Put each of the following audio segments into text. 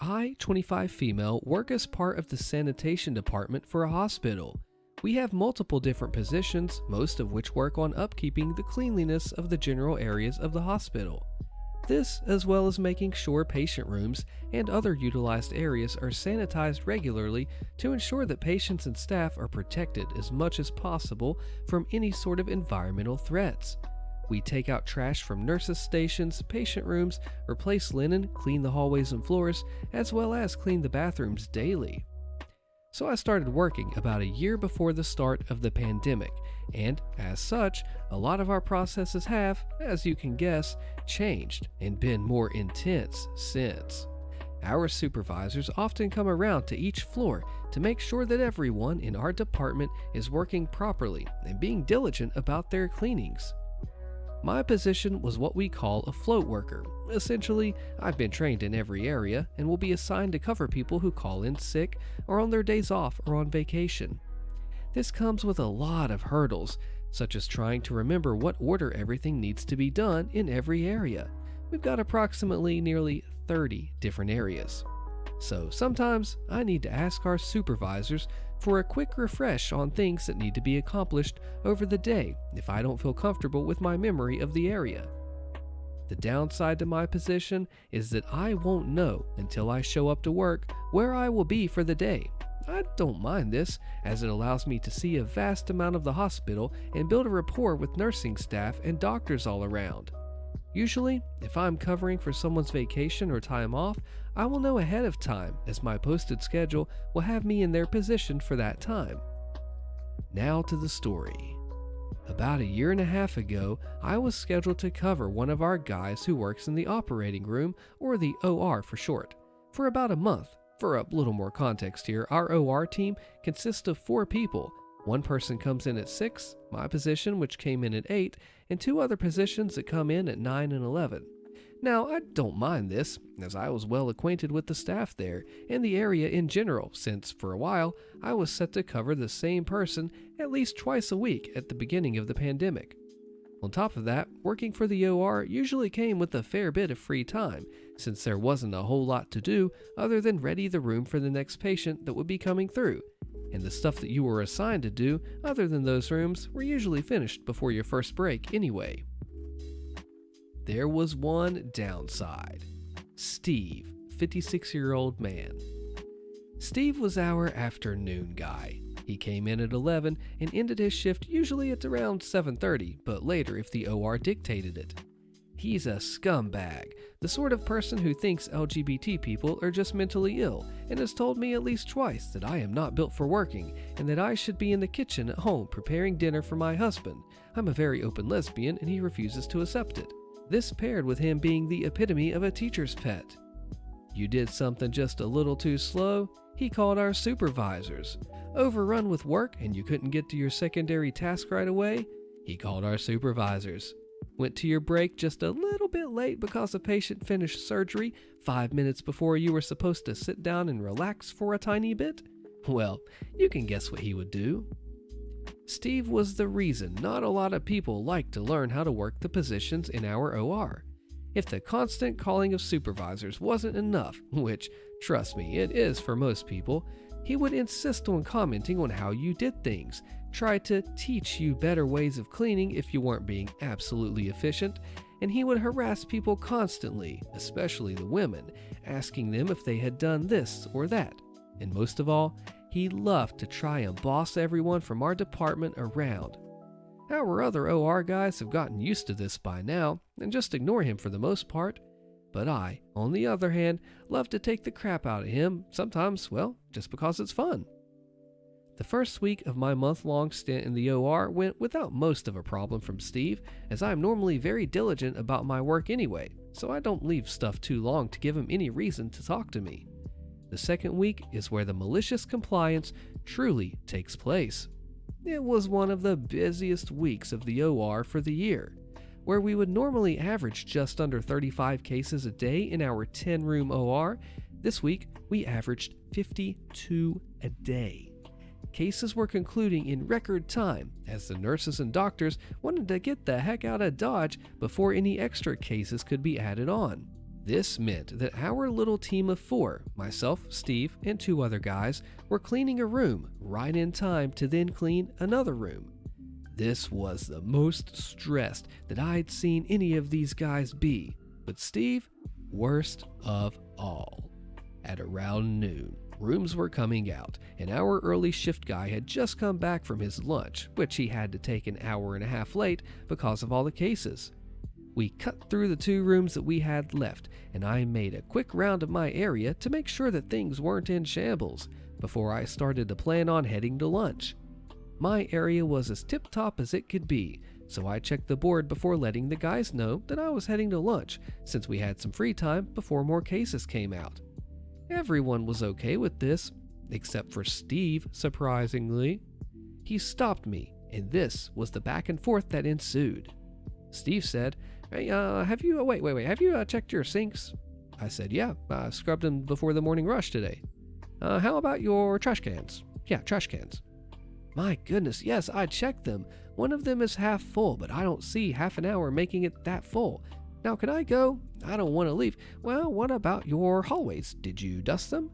I, 25 female, work as part of the sanitation department for a hospital. We have multiple different positions, most of which work on upkeeping the cleanliness of the general areas of the hospital. This, as well as making sure patient rooms and other utilized areas are sanitized regularly to ensure that patients and staff are protected as much as possible from any sort of environmental threats. We take out trash from nurses' stations, patient rooms, replace linen, clean the hallways and floors, as well as clean the bathrooms daily. So I started working about a year before the start of the pandemic, and as such, a lot of our processes have, as you can guess, changed and been more intense since. Our supervisors often come around to each floor to make sure that everyone in our department is working properly and being diligent about their cleanings. My position was what we call a float worker. Essentially, I've been trained in every area and will be assigned to cover people who call in sick or on their days off or on vacation. This comes with a lot of hurdles, such as trying to remember what order everything needs to be done in every area. We've got approximately nearly 30 different areas. So sometimes I need to ask our supervisors for a quick refresh on things that need to be accomplished over the day if I don't feel comfortable with my memory of the area. The downside to my position is that I won't know until I show up to work where I will be for the day. I don't mind this, as it allows me to see a vast amount of the hospital and build a rapport with nursing staff and doctors all around. Usually, if I'm covering for someone's vacation or time off, I will know ahead of time, as my posted schedule will have me in their position for that time. Now to the story. About a year and a half ago, I was scheduled to cover one of our guys who works in the operating room, or the OR for short, for about a month. For a little more context here, our OR team consists of 4 people. One person comes in at 6, my position, which came in at 8, and 2 other positions that come in at 9 and 11. Now, I don't mind this, as I was well acquainted with the staff there and the area in general, since for a while I was set to cover the same person at least twice a week at the beginning of the pandemic. On top of that, working for the OR usually came with a fair bit of free time, since there wasn't a whole lot to do other than ready the room for the next patient that would be coming through. And the stuff that you were assigned to do other than those rooms were usually finished before your first break anyway. There was one downside. Steve, 56-year-old man. Steve was our afternoon guy. He came in at 11 and ended his shift usually at around 7:30, but later if the OR dictated it. He's a scumbag, the sort of person who thinks LGBT people are just mentally ill, and has told me at least twice that I am not built for working and that I should be in the kitchen at home preparing dinner for my husband. I'm a very open lesbian and he refuses to accept it. This paired with him being the epitome of a teacher's pet. You did something just a little too slow, he called our supervisors. Overrun with work and you couldn't get to your secondary task right away, he called our supervisors. Went to your break just a little bit late because a patient finished surgery 5 minutes before you were supposed to sit down and relax for a tiny bit? Well, you can guess what he would do. Steve was the reason not a lot of people like to learn how to work the positions in our OR. If the constant calling of supervisors wasn't enough, which, trust me, it is for most people, he would insist on commenting on how you did things, try to teach you better ways of cleaning if you weren't being absolutely efficient, and he would harass people constantly, especially the women, asking them if they had done this or that. And most of all, he loved to try and boss everyone from our department around. Our other OR guys have gotten used to this by now and just ignore him for the most part. But I, on the other hand, love to take the crap out of him, sometimes, well, just because it's fun. The first week of my month-long stint in the OR went without most of a problem from Steve, as I am normally very diligent about my work anyway, so I don't leave stuff too long to give him any reason to talk to me. The second week is where the malicious compliance truly takes place. It was one of the busiest weeks of the OR for the year, where we would normally average just under 35 cases a day in our 10-room OR. This week, we averaged 52 a day. Cases were concluding in record time, as the nurses and doctors wanted to get the heck out of Dodge before any extra cases could be added on. This meant that our little team of 4, myself, Steve, and 2 other guys, were cleaning a room right in time to then clean another room. This was the most stressed that I'd seen any of these guys be, but Steve, worst of all. At around noon, rooms were coming out, and our early shift guy had just come back from his lunch, which he had to take an hour and a half late because of all the cases. We cut through the 2 rooms that we had left, and I made a quick round of my area to make sure that things weren't in shambles before I started to plan on heading to lunch. My area was as tip-top as it could be, so I checked the board before letting the guys know that I was heading to lunch, since we had some free time before more cases came out. Everyone was okay with this, except for Steve, surprisingly. He stopped me, and this was the back and forth that ensued. Steve said, "Hey, have you checked your sinks?" I said, "Yeah, I scrubbed them before the morning rush today." "How about your trash cans?" "Yeah, trash cans." "My goodness, yes, I checked them. One of them is half full, but I don't see half an hour making it that full. Now, can I go? I don't want to leave." "Well, what about your hallways? Did you dust them?"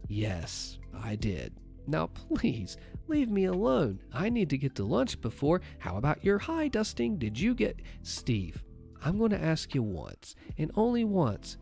"Yes, I did. Now, please, leave me alone. I need to get to lunch before. How about your high dusting? Did you get—" "Steve, I'm going to ask you once, and only once.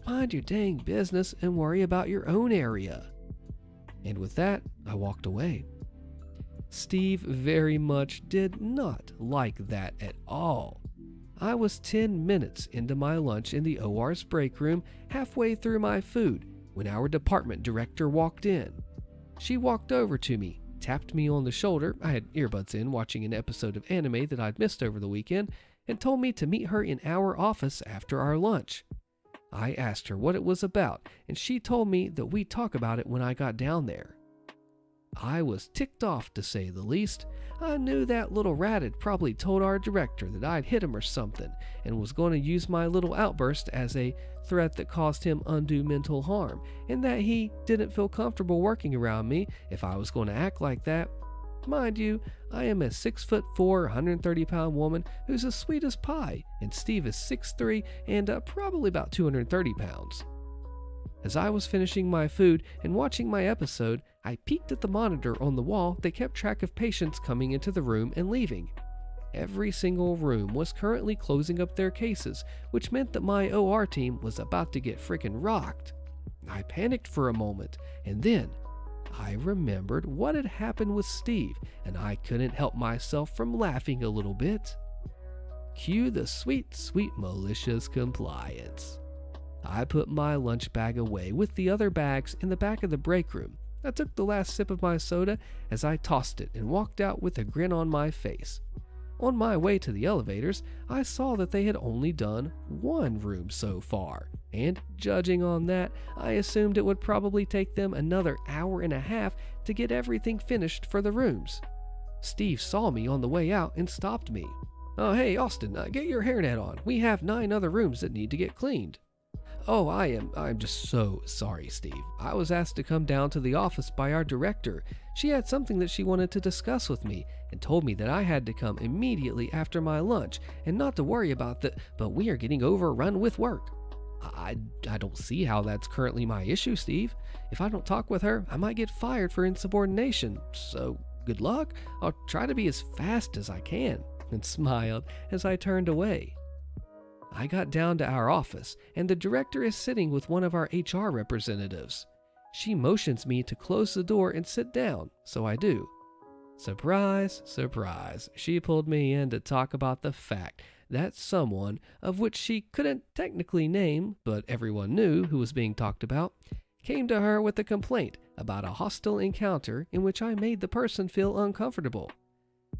Mind your dang business and worry about your own area." And with that, I walked away. Steve very much did not like that at all. I was 10 minutes into my lunch in the OR's break room, halfway through my food, when our department director walked in. She walked over to me, tapped me on the shoulder — I had earbuds in watching an episode of anime that I'd missed over the weekend — and told me to meet her in our office after our lunch. I asked her what it was about, and she told me that we'd talk about it when I got down there. I was ticked off, to say the least. I knew that little rat had probably told our director that I'd hit him or something, and was going to use my little outburst as a threat that caused him undue mental harm, and that he didn't feel comfortable working around me if I was going to act like that. Mind you, I am a 6'4", 130-pound woman who's as sweet as pie, and Steve is 6'3" and probably about 230 pounds. As I was finishing my food and watching my episode, I peeked at the monitor on the wall that kept track of patients coming into the room and leaving. Every single room was currently closing up their cases, which meant that my OR team was about to get frickin' rocked. I panicked for a moment, and then I remembered what had happened with Steve, and I couldn't help myself from laughing a little bit. Cue the sweet, sweet malicious compliance. I put my lunch bag away with the other bags in the back of the break room. I took the last sip of my soda as I tossed it and walked out with a grin on my face. On my way to the elevators, I saw that they had only done 1 room so far, and judging on that, I assumed it would probably take them another hour and a half to get everything finished for the rooms. Steve saw me on the way out and stopped me. "Oh, hey, Austin, get your hairnet on. We have 9 other rooms that need to get cleaned." "Oh, I'm just so sorry, Steve. I was asked to come down to the office by our director. She had something that she wanted to discuss with me and told me that I had to come immediately after my lunch and not to worry about that, but we are getting overrun with work." I don't see how that's currently my issue, Steve. If I don't talk with her, I might get fired for insubordination. So, good luck. I'll try to be as fast as I can," and smiled as I turned away. I got down to our office, and the director is sitting with one of our HR representatives. She motions me to close the door and sit down, so I do. Surprise, surprise, she pulled me in to talk about the fact that someone, of which she couldn't technically name, but everyone knew who was being talked about, came to her with a complaint about a hostile encounter in which I made the person feel uncomfortable.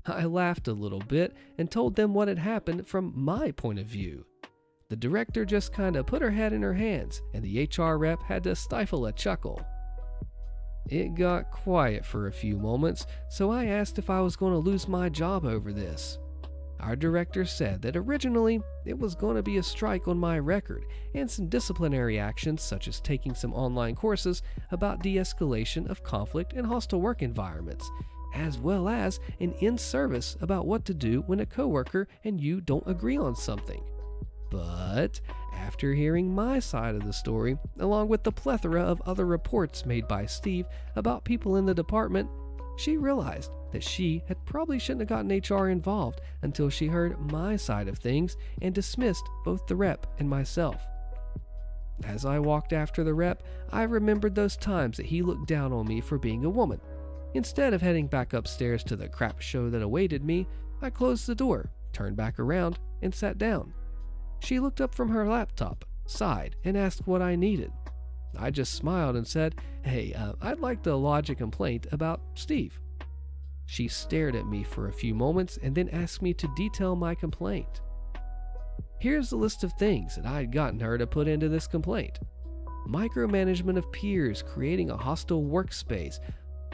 I laughed a little bit and told them what had happened from my point of view. The director just kinda put her head in her hands, and the HR rep had to stifle a chuckle. It got quiet for a few moments, so I asked if I was going to lose my job over this. Our director said that originally it was going to be a strike on my record and some disciplinary actions such as taking some online courses about de-escalation of conflict in hostile work environments, as well as an in-service about what to do when a coworker and you don't agree on something. But after hearing my side of the story, along with the plethora of other reports made by Steve about people in the department, she realized that she had probably shouldn't have gotten HR involved until she heard my side of things and dismissed both the rep and myself. As I walked after the rep, I remembered those times that he looked down on me for being a woman. Instead of heading back upstairs to the crap show that awaited me, I closed the door, turned back around, and sat down. She looked up from her laptop, sighed, and asked what I needed. I just smiled and said, "Hey, I'd like to lodge a complaint about Steve." She stared at me for a few moments and then asked me to detail my complaint. Here's the list of things that I had gotten her to put into this complaint: micromanagement of peers, creating a hostile workspace,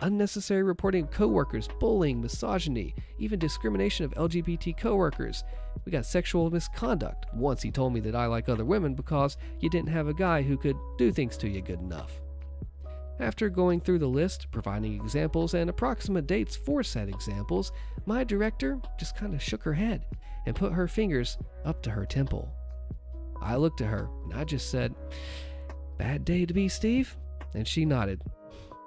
unnecessary reporting of coworkers, bullying, misogyny, even discrimination of LGBT coworkers. We got sexual misconduct. Once he told me that I like other women because you didn't have a guy who could do things to you good enough. After going through the list, providing examples and approximate dates for said examples, my director just kind of shook her head and put her fingers up to her temple. I looked at her and I just said, "Bad day to be Steve?" And she nodded.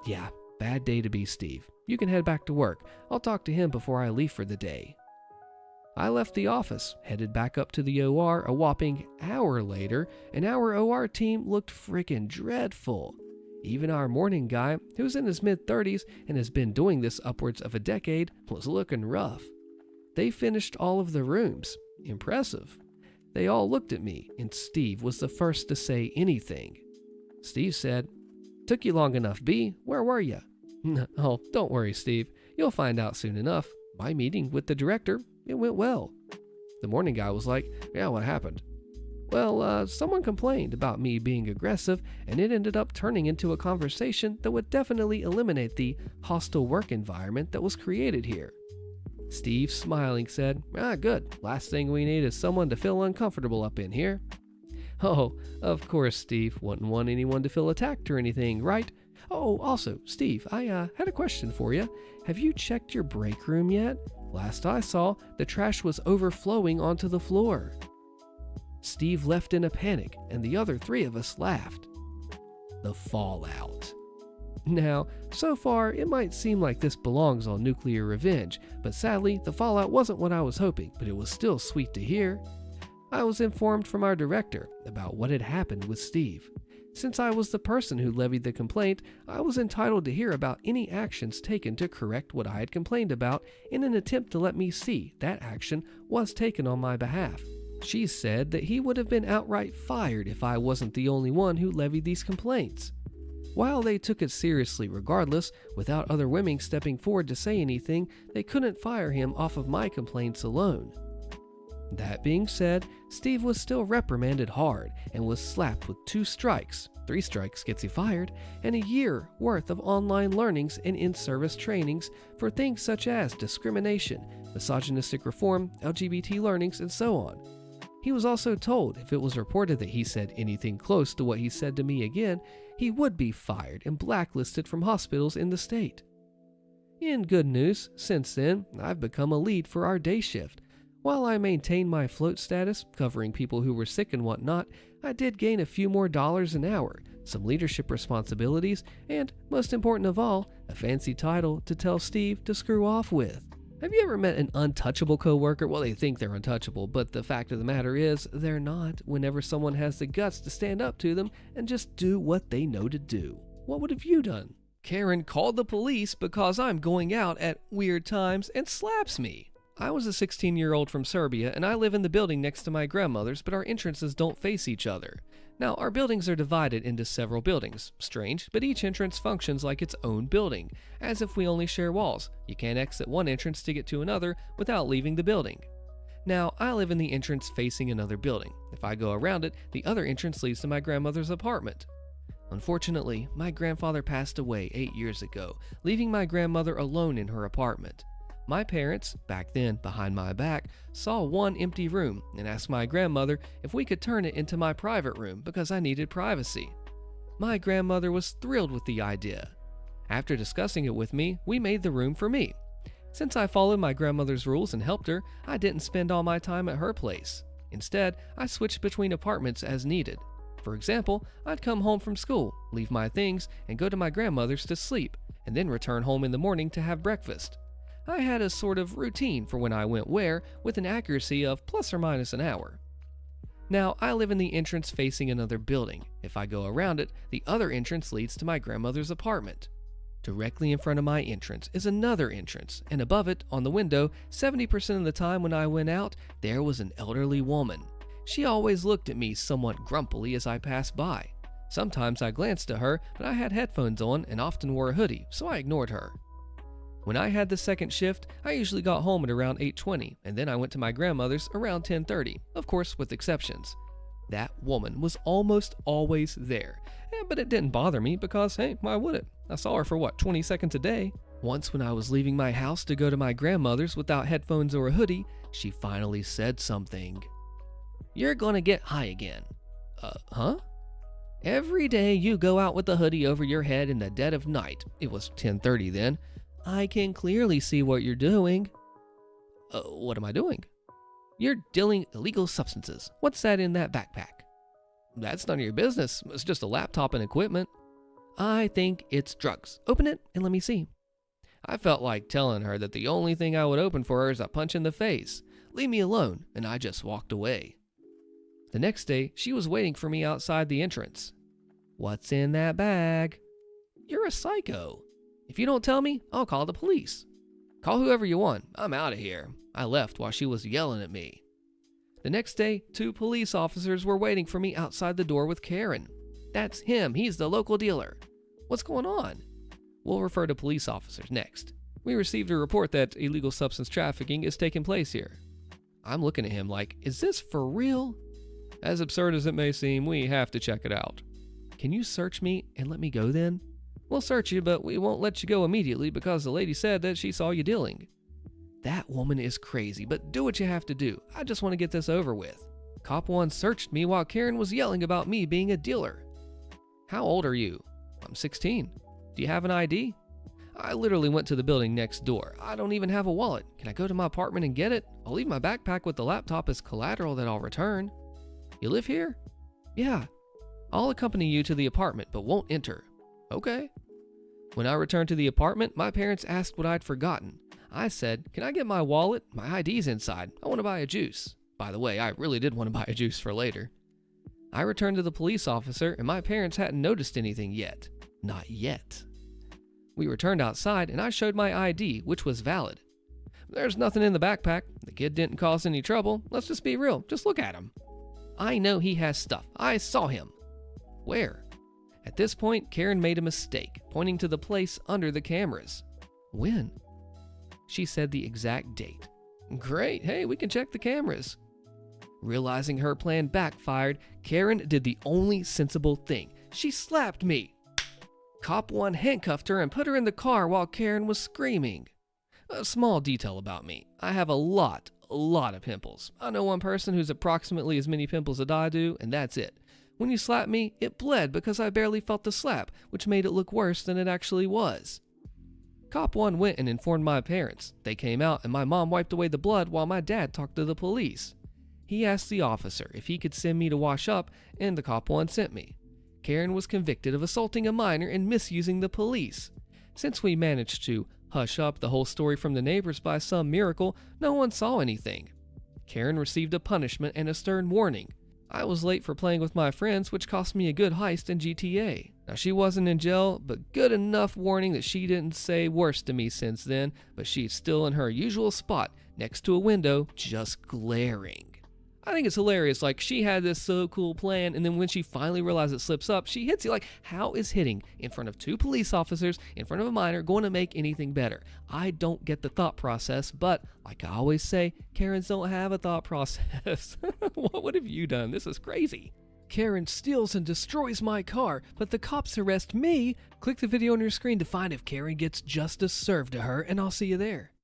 "Yeah, bad day to be Steve. You can head back to work. I'll talk to him before I leave for the day." I left the office, headed back up to the OR a whopping hour later, and our OR team looked frickin' dreadful. Even our morning guy, who's in his mid-30s and has been doing this upwards of a decade, was looking rough. They finished all of the rooms. Impressive. They all looked at me, and Steve was the first to say anything. Steve said, "Took you long enough, B. Where were you?" "Oh, don't worry, Steve. You'll find out soon enough. My meeting with the director, it went well." The morning guy was like, "Yeah, what happened?" "Well, someone complained about me being aggressive, and it ended up turning into a conversation that would definitely eliminate the hostile work environment that was created here." Steve, smiling, said, "Good. Last thing we need is someone to feel uncomfortable up in here." "Oh, of course, Steve. Wouldn't want anyone to feel attacked or anything, right? Oh, also, Steve, I had a question for you. Have you checked your break room yet? Last I saw, the trash was overflowing onto the floor." Steve left in a panic, and the other three of us laughed. The fallout. Now, so far, it might seem like this belongs on Nuclear Revenge, but sadly, the fallout wasn't what I was hoping, but it was still sweet to hear. I was informed from our director about what had happened with Steve. Since I was the person who levied the complaint, I was entitled to hear about any actions taken to correct what I had complained about in an attempt to let me see that action was taken on my behalf. She said that he would have been outright fired if I wasn't the only one who levied these complaints. While they took it seriously regardless, without other women stepping forward to say anything, they couldn't fire him off of my complaints alone. That being said, Steve was still reprimanded hard and was slapped with 2 strikes, 3 strikes gets you fired, and a year worth of online learnings and in-service trainings for things such as discrimination, misogynistic reform, LGBT learnings, and so on. He was also told if it was reported that he said anything close to what he said to me again, he would be fired and blacklisted from hospitals in the state. In good news, since then, I've become a lead for our day shift. While I maintained my float status, covering people who were sick and whatnot, I did gain a few more dollars an hour, some leadership responsibilities, and, most important of all, a fancy title to tell Steve to screw off with. Have you ever met an untouchable coworker? Well, they think they're untouchable, but the fact of the matter is, they're not whenever someone has the guts to stand up to them and just do what they know to do. What would have you done? Karen called the police because I'm going out at weird times and slaps me. I was a 16-year-old from Serbia, and I live in the building next to my grandmother's, but our entrances don't face each other. Now, our buildings are divided into several buildings. Strange, but each entrance functions like its own building, as if we only share walls. You can't exit one entrance to get to another without leaving the building. Now, I live in the entrance facing another building. If I go around it, the other entrance leads to my grandmother's apartment. Unfortunately, my grandfather passed away 8 years ago, leaving my grandmother alone in her apartment. My parents, back then behind my back, saw one empty room and asked my grandmother if we could turn it into my private room because I needed privacy. My grandmother was thrilled with the idea. After discussing it with me, we made the room for me. Since I followed my grandmother's rules and helped her, I didn't spend all my time at her place. Instead, I switched between apartments as needed. For example, I'd come home from school, leave my things, and go to my grandmother's to sleep, and then return home in the morning to have breakfast. I had a sort of routine for when I went where, with an accuracy of plus or minus an hour. Now, I live in the entrance facing another building. If I go around it, the other entrance leads to my grandmother's apartment. Directly in front of my entrance is another entrance, and above it, on the window, 70% of the time when I went out, there was an elderly woman. She always looked at me somewhat grumpily as I passed by. Sometimes I glanced at her, but I had headphones on and often wore a hoodie, so I ignored her. When I had the second shift, I usually got home at around 8:20, and then I went to my grandmother's around 10:30, of course with exceptions. That woman was almost always there, but it didn't bother me because, hey, why would it? I saw her for 20 seconds a day. Once when I was leaving my house to go to my grandmother's without headphones or a hoodie, she finally said something. "You're gonna get high again." Huh? "Every day you go out with a hoodie over your head in the dead of night." It was 10:30 then. "I can clearly see what you're doing." What am I doing?" "You're dealing illegal substances. What's that in that backpack?" "That's none of your business. It's just a laptop and equipment." "I think it's drugs. Open it and let me see." I felt like telling her that the only thing I would open for her is a punch in the face. Leave me alone, and I just walked away. The next day, she was waiting for me outside the entrance. "What's in that bag?" "You're a psycho. If you don't tell me, I'll call the police." "Call whoever you want. I'm out of here." I left while she was yelling at me. The next day, 2 police officers were waiting for me outside the door with Karen. "That's him. He's the local dealer." "What's going on?" "We'll refer to police officers next. We received a report that illegal substance trafficking is taking place here." I'm looking at him like, is this for real? "As absurd as it may seem, we have to check it out." "Can you search me and let me go then?" "We'll search you, but we won't let you go immediately because the lady said that she saw you dealing." That woman is crazy, but do what you have to do. I just want to get this over with. Cop 1 searched me while Karen was yelling about me being a dealer. "How old are you?" "I'm 16. "Do you have an ID?" "I literally went to the building next door. I don't even have a wallet. Can I go to my apartment and get it? I'll leave my backpack with the laptop as collateral that I'll return." "You live here?" "Yeah." "I'll accompany you to the apartment, but won't enter." "Okay." When I returned to the apartment, my parents asked what I'd forgotten. I said, "Can I get my wallet? My ID's inside. I want to buy a juice." By the way, I really did want to buy a juice for later. I returned to the police officer, and my parents hadn't noticed anything yet. Not yet. We returned outside, and I showed my ID, which was valid. "There's nothing in the backpack. The kid didn't cause any trouble. Let's just be real. Just look at him." "I know he has stuff. I saw him." "Where?" At this point, Karen made a mistake, pointing to the place under the cameras. "When?" She said the exact date. "Great. Hey, we can check the cameras." Realizing her plan backfired, Karen did the only sensible thing. She slapped me. Cop 1 handcuffed her and put her in the car while Karen was screaming. A small detail about me. I have a lot of pimples. I know one person who's approximately as many pimples as I do, and that's it. When you slapped me, it bled because I barely felt the slap, which made it look worse than it actually was. Cop 1 went and informed my parents. They came out and my mom wiped away the blood while my dad talked to the police. He asked the officer if he could send me to wash up, and the Cop 1 sent me. Karen was convicted of assaulting a minor and misusing the police. Since we managed to hush up the whole story from the neighbors by some miracle, no one saw anything. Karen received a punishment and a stern warning. I was late for playing with my friends, which cost me a good heist in GTA. Now, she wasn't in jail, but good enough warning that she didn't say worse to me since then, but she's still in her usual spot, next to a window, just glaring. I think it's hilarious, like, she had this so cool plan, and then when she finally realizes it slips up, she hits you. Like, how is hitting in front of 2 police officers, in front of a minor, going to make anything better? I don't get the thought process, but, like I always say, Karens don't have a thought process. What have you done? This is crazy. Karen steals and destroys my car, but the cops arrest me. Click the video on your screen to find if Karen gets justice served to her, and I'll see you there.